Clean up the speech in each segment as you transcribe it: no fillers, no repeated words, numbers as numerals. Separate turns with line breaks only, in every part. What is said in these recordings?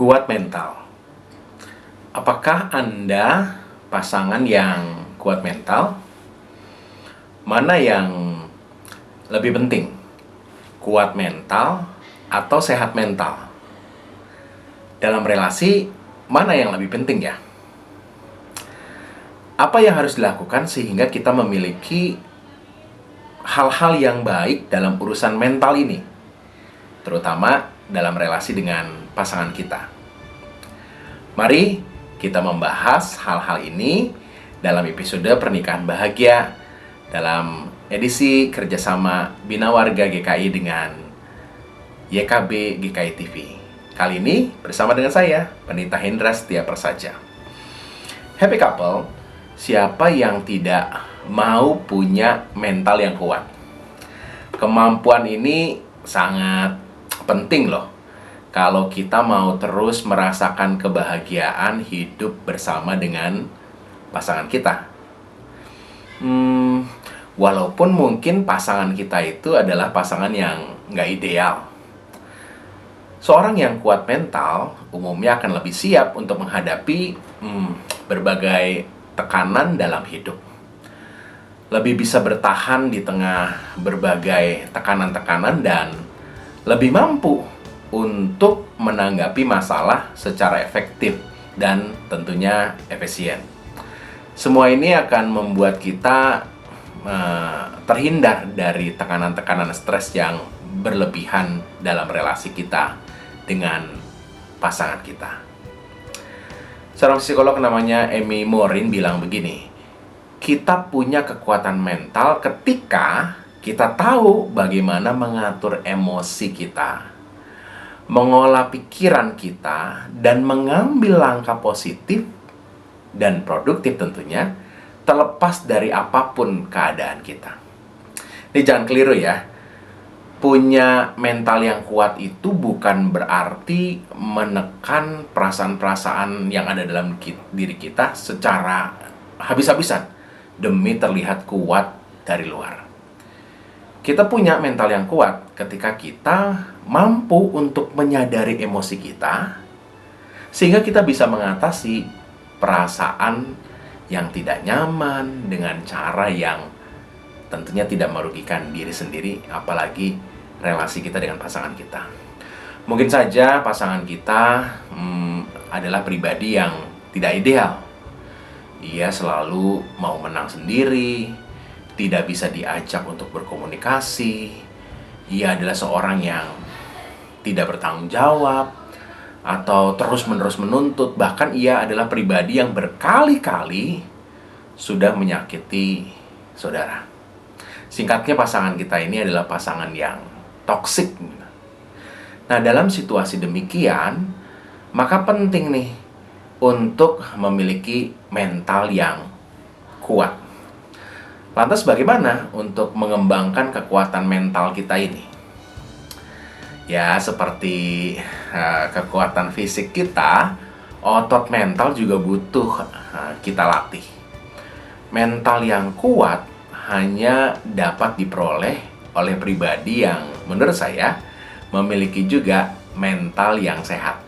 Kuat mental. Apakah Anda pasangan yang kuat mental? Mana yang lebih penting? Kuat mental atau sehat mental? Dalam relasi, mana yang lebih penting ya? Apa yang harus dilakukan sehingga kita memiliki hal-hal yang baik dalam urusan mental ini? Terutama dalam relasi dengan pasangan kita. Mari kita membahas hal-hal ini dalam episode Pernikahan Bahagia dalam edisi kerjasama Bina Warga GKI dengan YKB GKI TV. Kali ini bersama dengan saya, Pendeta Hendra Setia Prasaja. Happy couple, siapa yang tidak mau punya mental yang kuat? Kemampuan ini sangat penting loh kalau kita mau terus merasakan kebahagiaan hidup bersama dengan pasangan kita. Walaupun mungkin pasangan kita itu adalah pasangan yang nggak ideal. Seorang yang kuat mental umumnya akan lebih siap untuk menghadapi berbagai tekanan dalam hidup. Lebih bisa bertahan di tengah berbagai tekanan-tekanan dan lebih mampu untuk menanggapi masalah secara efektif dan tentunya efisien. Semua ini akan membuat kita terhindar dari tekanan-tekanan stres yang berlebihan dalam relasi kita dengan pasangan kita. Seorang psikolog namanya Amy Morin bilang begini, kita punya kekuatan mental ketika kita tahu bagaimana mengatur emosi kita, mengolah pikiran kita, dan mengambil langkah positif dan produktif tentunya, terlepas dari apapun keadaan kita. Ini jangan keliru ya. Punya mental yang kuat itu bukan berarti menekan perasaan-perasaan yang ada dalam diri kita secara habis-habisan demi terlihat kuat dari luar. Kita punya mental yang kuat ketika kita mampu untuk menyadari emosi kita, sehingga kita bisa mengatasi perasaan yang tidak nyaman dengan cara yang tentunya tidak merugikan diri sendiri, apalagi relasi kita dengan pasangan kita. Mungkin saja pasangan kita adalah pribadi yang tidak ideal. Ia selalu mau menang sendiri, tidak bisa diajak untuk berkomunikasi. Ia adalah seorang yang tidak bertanggung jawab atau terus-menerus menuntut. Bahkan ia adalah pribadi yang berkali-kali sudah menyakiti saudara. Singkatnya, pasangan kita ini adalah pasangan yang toksik. Nah, dalam situasi demikian, maka penting nih untuk memiliki mental yang kuat. Lantas bagaimana untuk mengembangkan kekuatan mental kita ini? Ya, seperti kekuatan fisik kita, otot mental juga butuh kita latih. Mental yang kuat hanya dapat diperoleh oleh pribadi yang menurut saya memiliki juga mental yang sehat.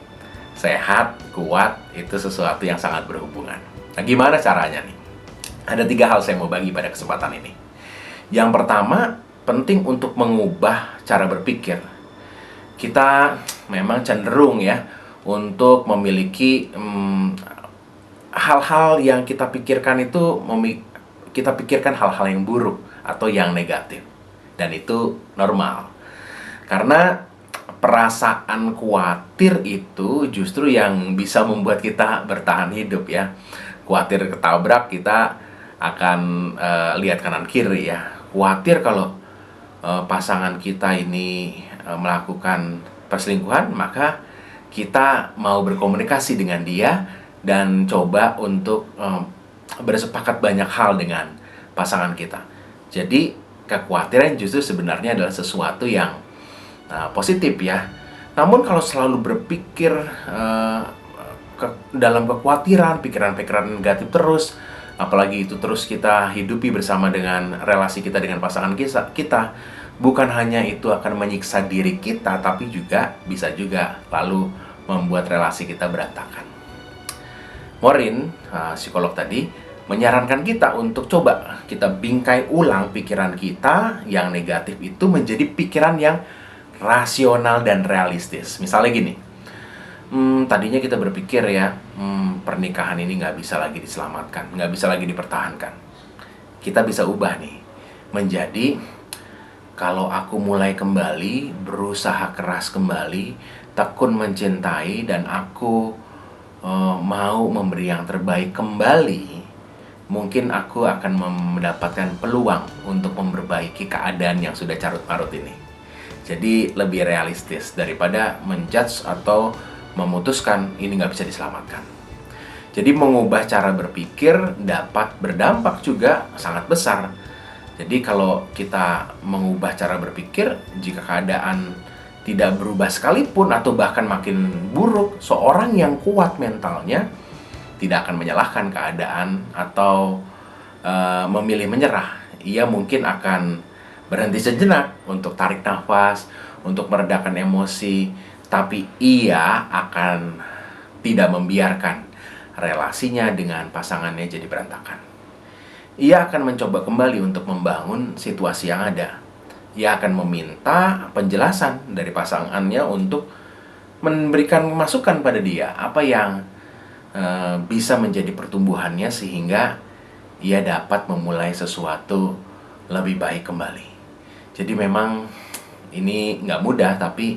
Sehat, kuat, itu sesuatu yang sangat berhubungan. Nah, gimana caranya nih? Ada 3 hal saya mau bagi pada kesempatan ini. Yang pertama, penting untuk mengubah cara berpikir. Kita memang cenderung ya untuk memiliki hal-hal yang kita pikirkan itu kita pikirkan hal-hal yang buruk atau yang negatif. Dan itu normal. Karena perasaan khawatir itu justru yang bisa membuat kita bertahan hidup ya. Khawatir ketabrak, kita akan lihat kanan kiri ya. Khawatir kalau pasangan kita ini melakukan perselingkuhan, maka kita mau berkomunikasi dengan dia dan coba untuk bersepakat banyak hal dengan pasangan kita. Jadi kekhawatiran justru sebenarnya adalah sesuatu yang positif ya. Namun kalau selalu berpikir dalam kekhawatiran, pikiran-pikiran negatif terus, apalagi itu terus kita hidupi bersama dengan relasi kita dengan pasangan kita, bukan hanya itu akan menyiksa diri kita, tapi juga bisa juga lalu membuat relasi kita berantakan. Maureen, psikolog tadi, menyarankan kita untuk coba kita bingkai ulang pikiran kita yang negatif itu menjadi pikiran yang rasional dan realistis. Misalnya gini, tadinya kita berpikir ya, pernikahan ini nggak bisa lagi diselamatkan, nggak bisa lagi dipertahankan. Kita bisa ubah nih, menjadi kalau aku mulai kembali, berusaha keras kembali, tekun mencintai, dan aku mau memberi yang terbaik kembali, mungkin aku akan mendapatkan peluang untuk memperbaiki keadaan yang sudah carut-marut ini. Jadi lebih realistis daripada menjudge atau memutuskan ini nggak bisa diselamatkan. Jadi mengubah cara berpikir dapat berdampak juga sangat besar. Jadi kalau kita mengubah cara berpikir, jika keadaan tidak berubah sekalipun atau bahkan makin buruk, seorang yang kuat mentalnya tidak akan menyalahkan keadaan atau memilih menyerah. Ia mungkin akan berhenti sejenak untuk tarik nafas, untuk meredakan emosi, tapi ia akan tidak membiarkan relasinya dengan pasangannya jadi berantakan. Ia akan mencoba kembali untuk membangun situasi yang ada. Ia akan meminta penjelasan dari pasangannya untuk memberikan masukan pada dia apa yang bisa menjadi pertumbuhannya sehingga ia dapat memulai sesuatu lebih baik kembali. Jadi memang ini nggak mudah, tapi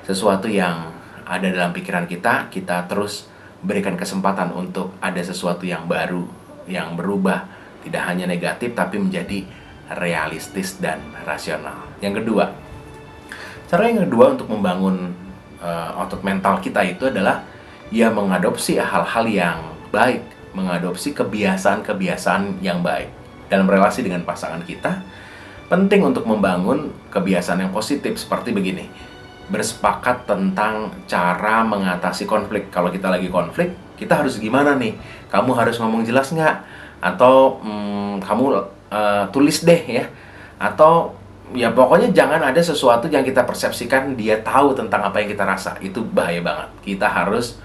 sesuatu yang ada dalam pikiran kita, kita terus berikan kesempatan untuk ada sesuatu yang baru, yang berubah, tidak hanya negatif tapi menjadi realistis dan rasional. Yang kedua, cara yang kedua untuk membangun otot mental kita itu adalah ya mengadopsi hal-hal yang baik, mengadopsi kebiasaan-kebiasaan yang baik. Dalam relasi dengan pasangan kita, penting untuk membangun kebiasaan yang positif seperti begini. Bersepakat tentang cara mengatasi konflik. Kalau kita lagi konflik, kita harus gimana nih? Kamu harus ngomong jelas nggak? Atau kamu tulis deh ya, atau ya pokoknya jangan ada sesuatu yang kita persepsikan dia tahu tentang apa yang kita rasa. Itu bahaya banget. Kita harus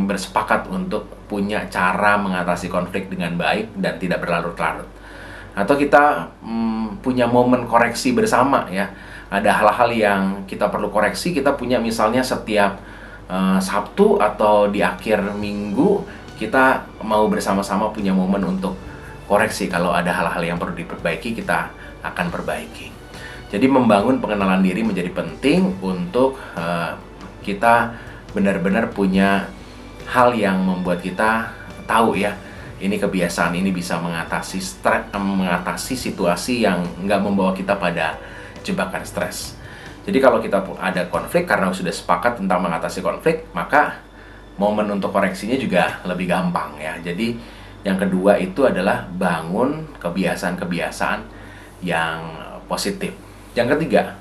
bersepakat untuk punya cara mengatasi konflik dengan baik dan tidak berlarut-larut. Atau kita punya momen koreksi bersama ya. Ada hal-hal yang kita perlu koreksi, kita punya misalnya setiap Sabtu atau di akhir minggu kita mau bersama-sama punya momen untuk koreksi. Kalau ada hal-hal yang perlu diperbaiki, kita akan perbaiki. Jadi membangun pengenalan diri menjadi penting untuk kita benar-benar punya hal yang membuat kita tahu ya, ini kebiasaan ini bisa mengatasi stres, mengatasi situasi yang nggak membawa kita pada jebakan stres. Jadi kalau kita ada konflik karena sudah sepakat tentang mengatasi konflik, maka momen untuk koreksinya juga lebih gampang ya. Jadi yang kedua itu adalah bangun kebiasaan-kebiasaan yang positif. Yang ketiga,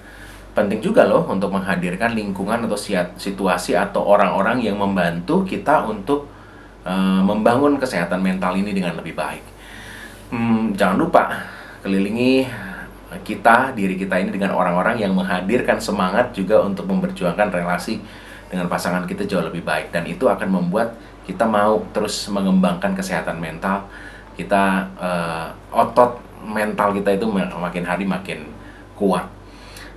penting juga loh untuk menghadirkan lingkungan atau situasi atau orang-orang yang membantu kita untuk membangun kesehatan mental ini dengan lebih baik. Jangan lupa kelilingi diri kita ini dengan orang-orang yang menghadirkan semangat juga untuk memperjuangkan relasi dengan pasangan kita jauh lebih baik, dan itu akan membuat kita mau terus mengembangkan kesehatan mental kita. Otot mental kita itu makin hari makin kuat.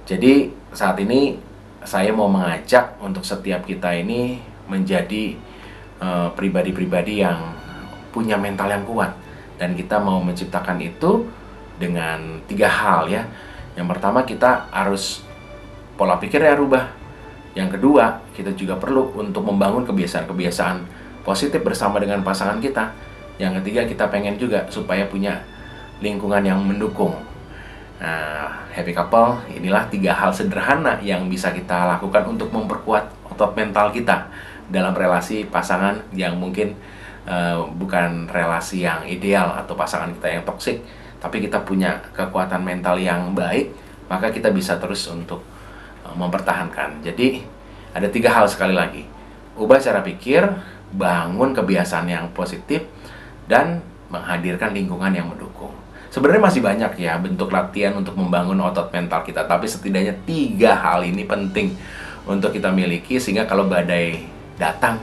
Jadi saat ini saya mau mengajak untuk setiap kita ini menjadi pribadi-pribadi yang punya mental yang kuat, dan kita mau menciptakan itu dengan 3 hal ya. Yang pertama, kita harus pola pikirnya rubah. Yang kedua, kita juga perlu untuk membangun kebiasaan-kebiasaan positif bersama dengan pasangan kita. Yang ketiga, kita pengen juga supaya punya lingkungan yang mendukung. Nah, happy couple, inilah 3 hal sederhana yang bisa kita lakukan untuk memperkuat otot mental kita dalam relasi pasangan yang mungkin bukan relasi yang ideal atau pasangan kita yang toksik, tapi kita punya kekuatan mental yang baik, maka kita bisa terus untuk mempertahankan. Jadi ada 3 hal sekali lagi: ubah cara pikir, bangun kebiasaan yang positif, dan menghadirkan lingkungan yang mendukung. Sebenarnya masih banyak ya bentuk latihan untuk membangun otot mental kita, tapi setidaknya 3 hal ini penting untuk kita miliki, sehingga kalau badai datang,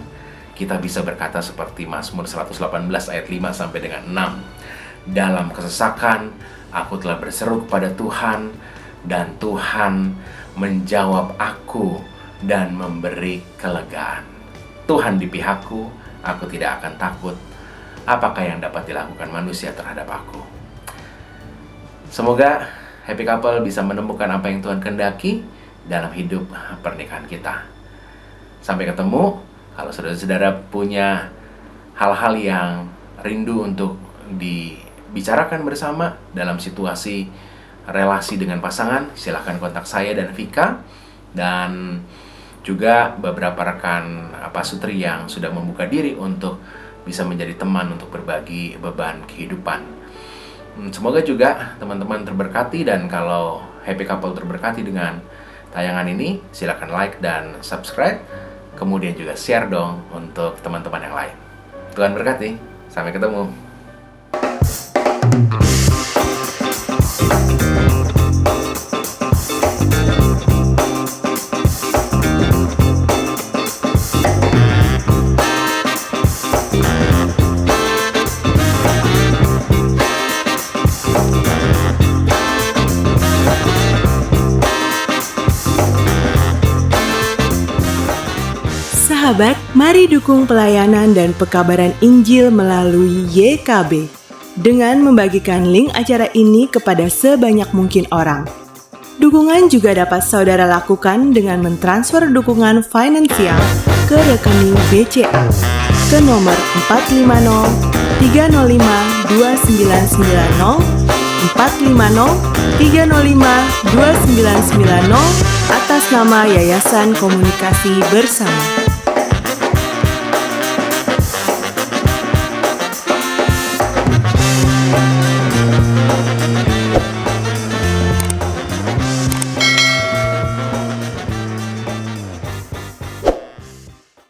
kita bisa berkata seperti Mazmur 118 ayat 5 sampai dengan 6. Dalam kesesakan, aku telah berseru kepada Tuhan, dan Tuhan menjawab aku dan memberi kelegaan. Tuhan di pihakku, aku tidak akan takut. Apakah yang dapat dilakukan manusia terhadap aku? Semoga happy couple bisa menemukan apa yang Tuhan kehendaki dalam hidup pernikahan kita. Sampai ketemu. Kalau saudara-saudara punya hal-hal yang rindu untuk dibicarakan bersama dalam situasi relasi dengan pasangan, silakan kontak saya dan Vika, dan juga beberapa rekan pasutri yang sudah membuka diri untuk bisa menjadi teman untuk berbagi beban kehidupan. Semoga juga teman-teman terberkati, dan kalau happy couple terberkati dengan tayangan ini, silakan like dan subscribe. Kemudian juga share dong untuk teman-teman yang lain. Tuhan berkati. Sampai ketemu.
Sahabat, mari dukung pelayanan dan pekabaran Injil melalui YKB dengan membagikan link acara ini kepada sebanyak mungkin orang. Dukungan juga dapat saudara lakukan dengan mentransfer dukungan finansial ke rekening BCA ke nomor 450 305 2990 450 305 2990 atas nama Yayasan Komunikasi Bersama.